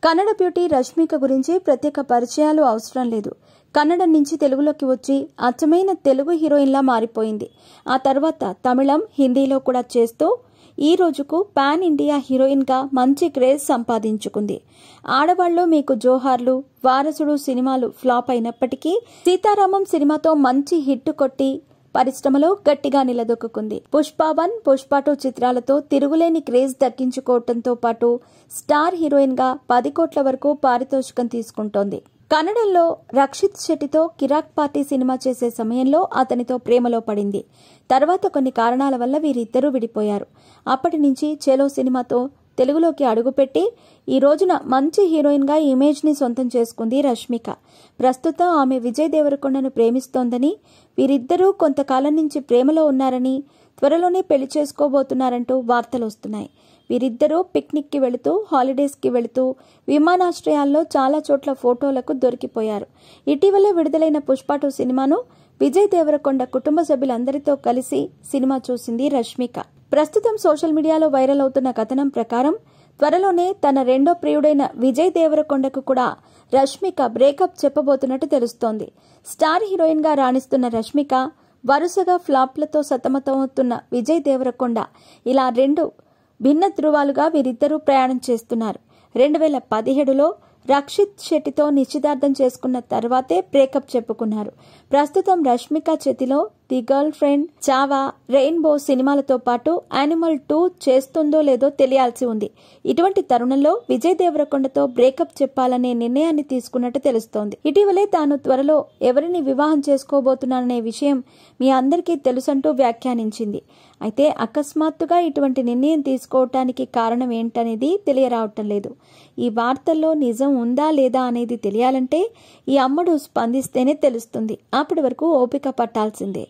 Kannada beauty Rashmika గురించి ప్రత్యేక పరిచయాలు అవసరం లేదు. కన్నడ నుంచి తెలుగులోకి వచ్చి అచ్చమైన తెలుగు హీరోయిన్లా మారిపోయింది. ఆ తర్వాత తమిళం, హిందీలో కూడా చేస్తూ ఈ రోజుకు పాన్ ఇండియా హీరోయిన్గా మంచి క్రేజ్ సంపాదించుకుంది. ఆడవాళ్లు మీకు జోహార్లు, వారసుడు సినిమాలు ఫ్లాప్ అయినప్పటికీ సీతారామం సినిమాతో మంచి హిట్ కొట్టి పరిశ్రమలో గట్టిగా నిలదొక్కుంది. పుష్ప 1, పుష్ప 2 చిత్రాలతో తిరుగులేని క్రేజ్ దక్కించుకోవడంతో పాటు స్టార్ హీరోయిన్ గా 10 కోట్ల వరకు పారితోషికం తీసుకుంటోంది. కన్నడంలో రక్షిత్ శెట్టితో కిరాక్ పార్టీ సినిమా చేసే సమయంలో అతనితో ప్రేమలో పడింది. తర్వాత కొన్ని కారణాల వల్ల వీరిద్దరూ విడిపోయారు. అప్పటి నుంచి చేలో సినిమాతో తెలుగులోకి అడుగుపెట్టి ఈ రోజున మంచి హీరోయిన్ గా ఇమేజ్ ని సొంతం చేసుకుంది రష్మిక. ప్రస్తుతం ఆమె విజయ్ దేవరకొండను ప్రేమిస్తోందని, వీరిద్దరూ కొంతకాలం నుంచి ప్రేమలో ఉన్నారని, త్వరలోనే పెళ్లి చేసుకోబోతున్నారంటూ వార్తలు వస్తున్నాయి. వీరిద్దరూ పిక్నిక్ కి వెళుతూ, హాలిడేస్ కి వెళుతూ విమానాశ్రయాల్లో చాలా చోట్ల ఫోటోలకు దొరికిపోయారు. ఇటీవలే విడుదలైన పుష్ప 2 సినిమాను విజయ్ దేవరకొండ కుటుంబ సభ్యులందరితో కలిసి సినిమా చూసింది రష్మిక. ప్రస్తుతం సోషల్ మీడియాలో వైరల్ అవుతున్న కథనం ప్రకారం త్వరలోనే తన రెండో ప్రియుడైన విజయ్ దేవరకొండకు కూడా రష్మిక బ్రేకప్ చెప్పబోతున్నట్టు తెలుస్తోంది. స్టార్ హీరోయిన్ గా రాణిస్తున్న రష్మిక వరుసగా ఫ్లాప్లతో సతమతమవుతున్న విజయ్ దేవరకొండ ఇలా రెండు భిన్న ధృవాలుగా వీరిద్దరూ ప్రయాణం చేస్తున్నారు. 2017లో రక్షిత్ శెట్టితో నిశ్చితార్థం చేసుకున్న తర్వాతే బ్రేకప్ చెప్పుకున్నారు. ప్రస్తుతం రష్మిక చేతిలో the girl friend, Chhaava, rainbow సినిమాలతో పాటు యానిమల్ 2 చేస్తుందో లేదో తెలియాల్సి ఉంది. ఇటువంటి తరుణంలో విజయ్ దేవరకొండతో బ్రేకప్ చెప్పాలనే నిర్ణయాన్ని తీసుకున్నట్టు తెలుస్తోంది. ఇటీవలే తాను త్వరలో ఎవరిని వివాహం చేసుకోబోతున్నాననే విషయం మీ అందరికీ తెలుసంటూ వ్యాఖ్యానించింది. అయితే అకస్మాత్తుగా ఇటువంటి నిర్ణయం తీసుకోవటానికి కారణం ఏంటనేది తెలియరావటం లేదు. ఈ వార్తల్లో నిజం ఉందా లేదా అనేది తెలియాలంటే ఈ అమ్మడు స్పందిస్తేనే తెలుస్తుంది. అప్పటి వరకు ఓపిక పట్టాల్సిందే.